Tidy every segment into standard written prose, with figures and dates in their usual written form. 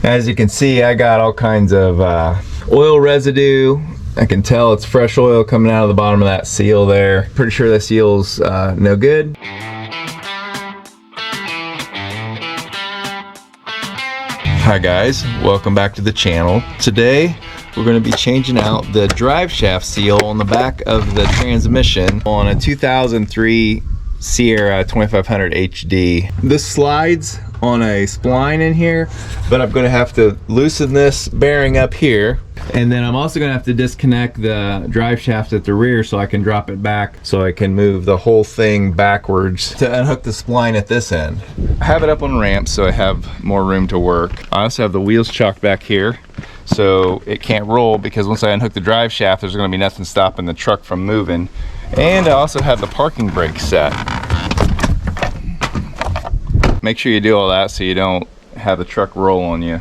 As you can see, I got all kinds of oil residue. I can tell it's fresh oil coming out of the bottom of that seal there. Pretty sure that seal's no good. Hi guys, welcome back to the channel. Today we're going to be changing out the drive shaft seal on the back of the transmission on a 2003 Sierra 2500 HD. This slides on a spline in here, but I'm going to have to loosen this bearing up here, and then I'm also going to have to disconnect the drive shaft at the rear so I can drop it back so I can move the whole thing backwards to unhook the spline at this end. I have it up on ramps so I have more room to work. I also have the wheels chalked back here so it can't roll, because once I unhook the drive shaft there's going to be nothing stopping the truck from moving. And I also have the parking brake set. Make sure you do all that so you don't have the truck roll on you.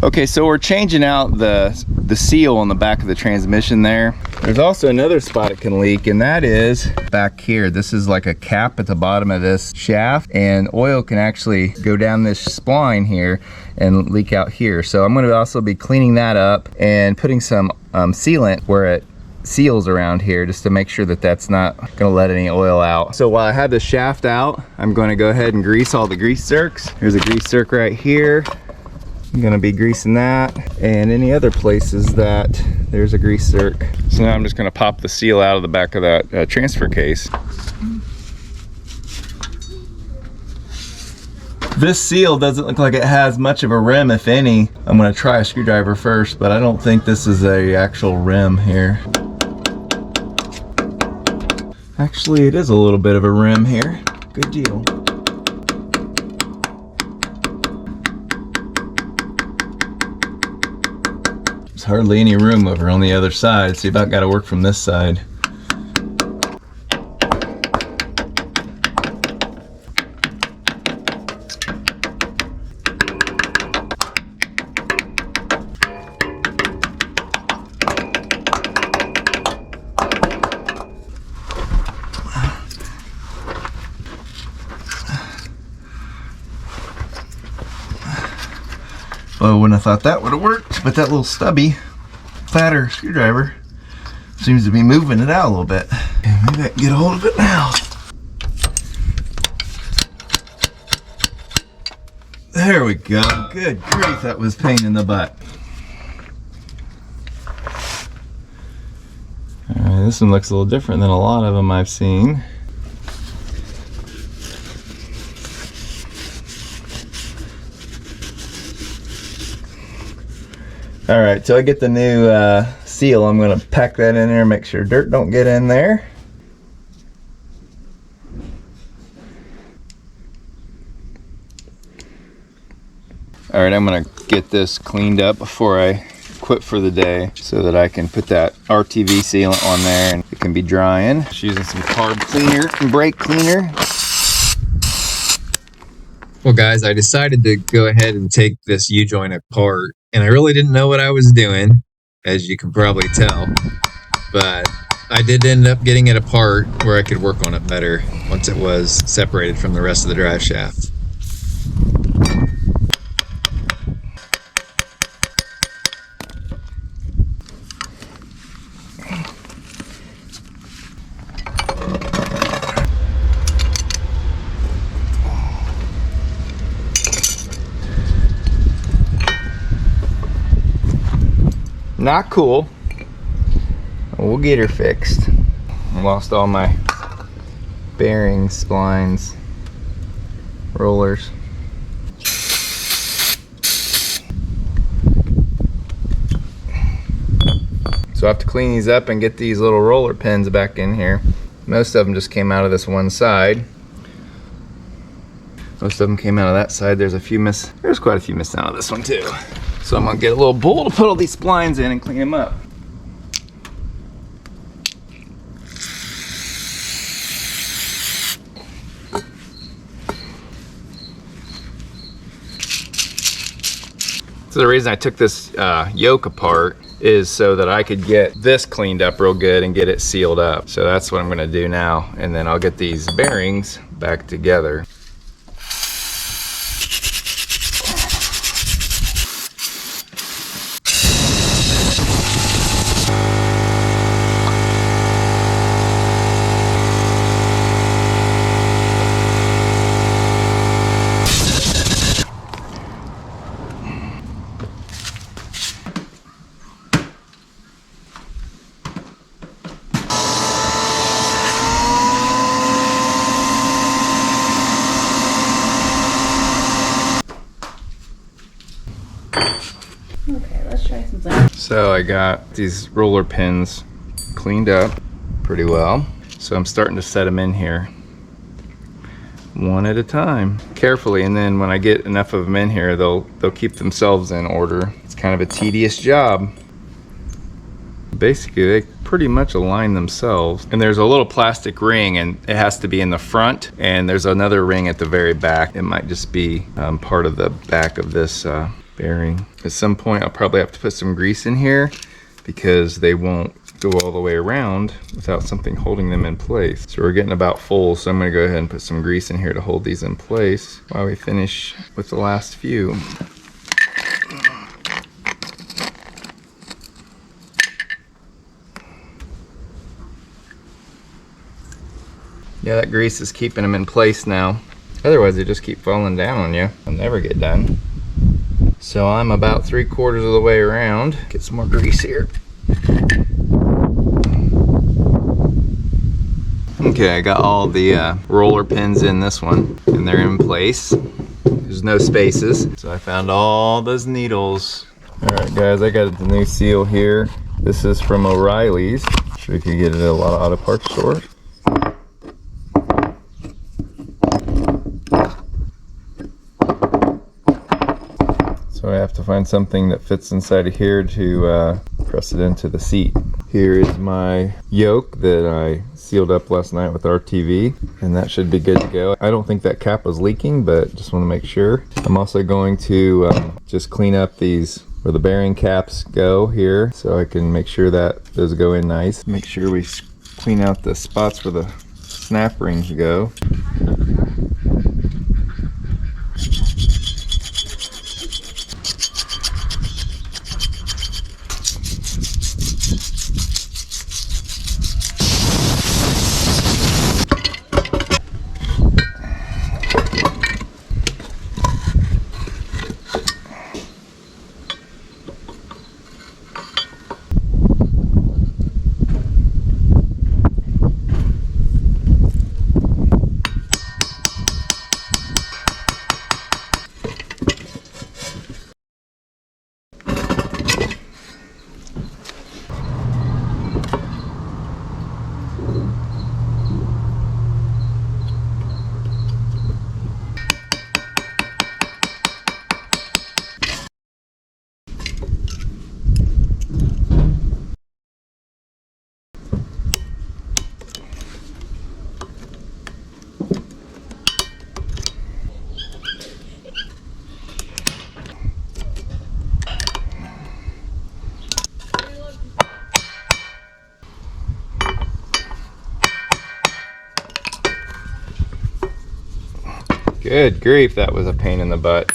Okay, so we're changing out the seal on the back of the transmission there. There's also another spot it can leak, and that is back here. This is like a cap at the bottom of this shaft, and oil can actually go down this spline here and leak out here. So I'm going to also be cleaning that up and putting some sealant where it seals around here, just to make sure that that's not going to let any oil out. So while I have the shaft out, I'm going to go ahead and grease all the grease zerks. There's a grease zerk right here. I'm going to be greasing that, and any other places that there's a grease zerk. So now I'm just going to pop the seal out of the back of that transfer case. This seal doesn't look like it has much of a rim, if any. I'm going to try a screwdriver first, but I don't think this is a actual rim here. Actually, it is a little bit of a rim here. Good deal. There's hardly any room over on the other side, so you've about got to work from this side. Well, I wouldn't have thought that would have worked, but that little stubby platter screwdriver seems to be moving it out a little bit. Okay, maybe I can get a hold of it now. There we go. Good grief, that was a pain in the butt. Alright, this one looks a little different than a lot of them I've seen. All right, so I get the new seal. I'm gonna pack that in there, make sure dirt don't get in there. All right, I'm gonna get this cleaned up before I quit for the day so that I can put that RTV sealant on there and it can be drying. Just using some carb cleaner and brake cleaner. Well, guys, I decided to go ahead and take this U-joint apart, and I really didn't know what I was doing, as you can probably tell, but I did end up getting it apart where I could work on it better once it was separated from the rest of the drive shaft. Not cool. We'll get her fixed. I lost all my bearings, splines, rollers. So I have to clean these up and get these little roller pins back in here. Most of them just came out of this one side. Most of them came out of that side. There's quite a few missing out of this one too. So I'm gonna get a little bowl to put all these splines in and clean them up. So the reason I took this yoke apart is so that I could get this cleaned up real good and get it sealed up. So that's what I'm gonna do now. And then I'll get these bearings back together. Okay, let's try something. So I got these roller pins cleaned up pretty well. So I'm starting to set them in here one at a time, carefully, and then when I get enough of them in here, they'll keep themselves in order. It's kind of a tedious job. Basically, they pretty much align themselves. And there's a little plastic ring, and it has to be in the front, and there's another ring at the very back. It might just be part of the back of this bearing. At some point, I'll probably have to put some grease in here because they won't go all the way around without something holding them in place. So we're getting about full, so I'm gonna go ahead and put some grease in here to hold these in place while we finish with the last few. Yeah, that grease is keeping them in place now. Otherwise, they just keep falling down on you. They'll never get done. So I'm about 3/4 of the way around. Get some more grease here. Okay, I got all the roller pins in this one, and they're in place. There's no spaces. So I found all those needles. All right, guys, I got the new seal here. This is from O'Reilly's. I'm sure you can get it at a lot of auto parts stores. So I have to find something that fits inside of here to press it into the seat. Here is my yoke that I sealed up last night with RTV, and that should be good to go. I don't think that cap was leaking, but just want to make sure. I'm also going to just clean up these where the bearing caps go here, so I can make sure that those go in nice. Make sure we clean out the spots where the snap rings go. Good grief, that was a pain in the butt.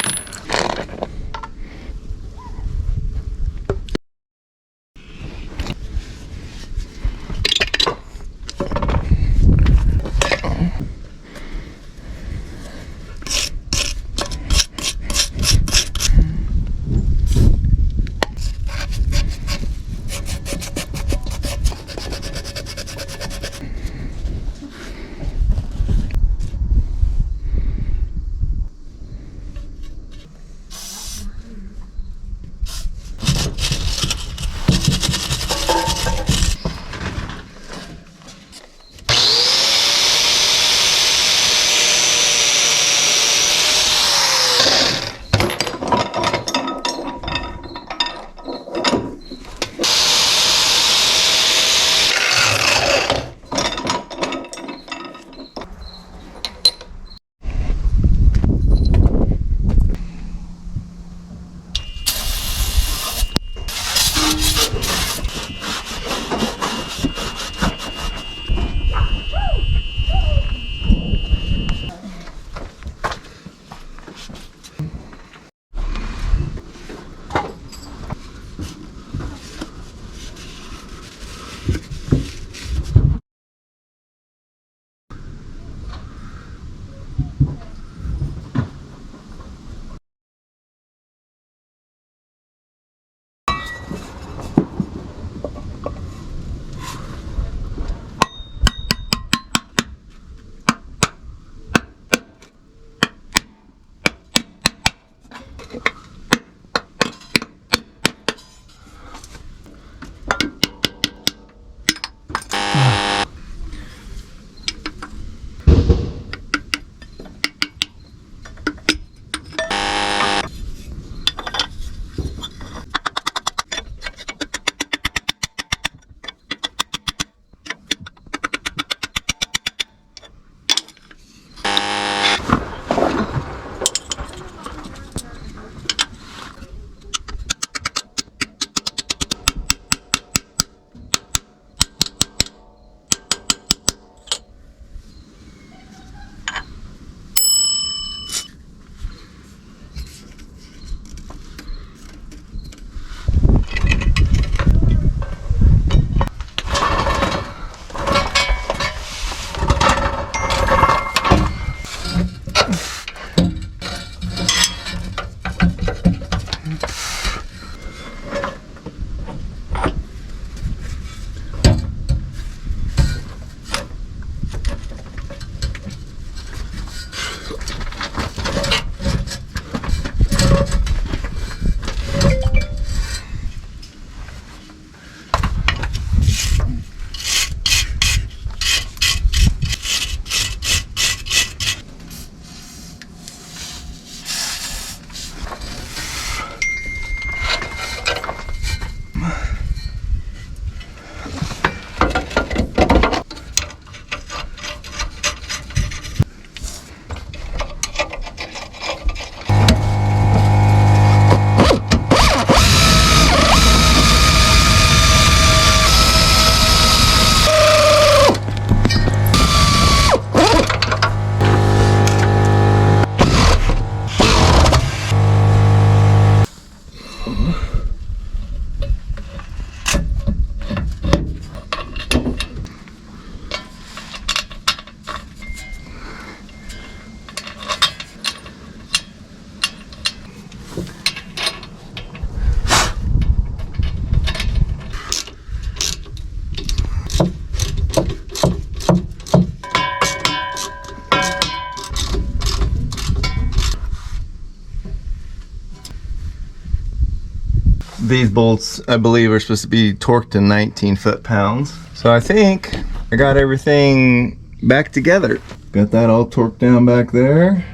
These bolts, I believe, are supposed to be torqued to 19 foot-pounds. So I think I got everything back together. Got that all torqued down back there.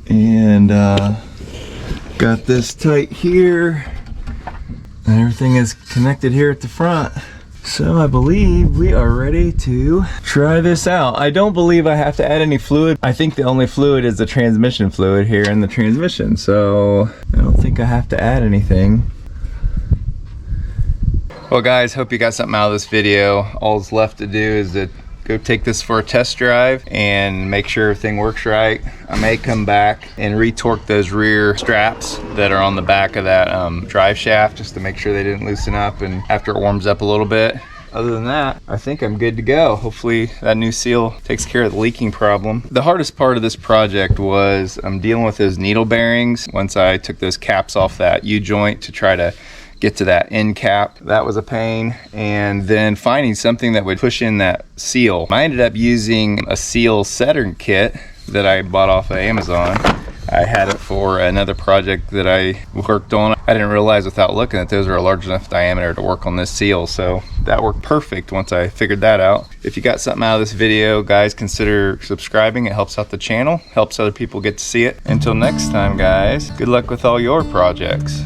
And got this tight here. And everything is connected here at the front. So I believe we are ready to try this out. I don't believe I have to add any fluid. I think the only fluid is the transmission fluid here in the transmission. So I don't think I have to add anything. Well guys, hope you got something out of this video. All's left to do is to go take this for a test drive and make sure everything works right. I may come back and retorque those rear straps that are on the back of that drive shaft just to make sure they didn't loosen up and after it warms up a little bit. Other than that, I think I'm good to go. Hopefully that new seal takes care of the leaking problem. The hardest part of this project was dealing with those needle bearings. Once I took those caps off that U-joint to try to get to that end cap, that was a pain. And then finding something that would push in that seal. I ended up using a seal setter kit that I bought off of Amazon. I had it for another project that I worked on. I didn't realize without looking that those are a large enough diameter to work on this seal, so that worked perfect once I figured that out. If you got something out of this video, guys, consider subscribing. It helps out the channel, helps other people get to see it. Until next time, guys, good luck with all your projects.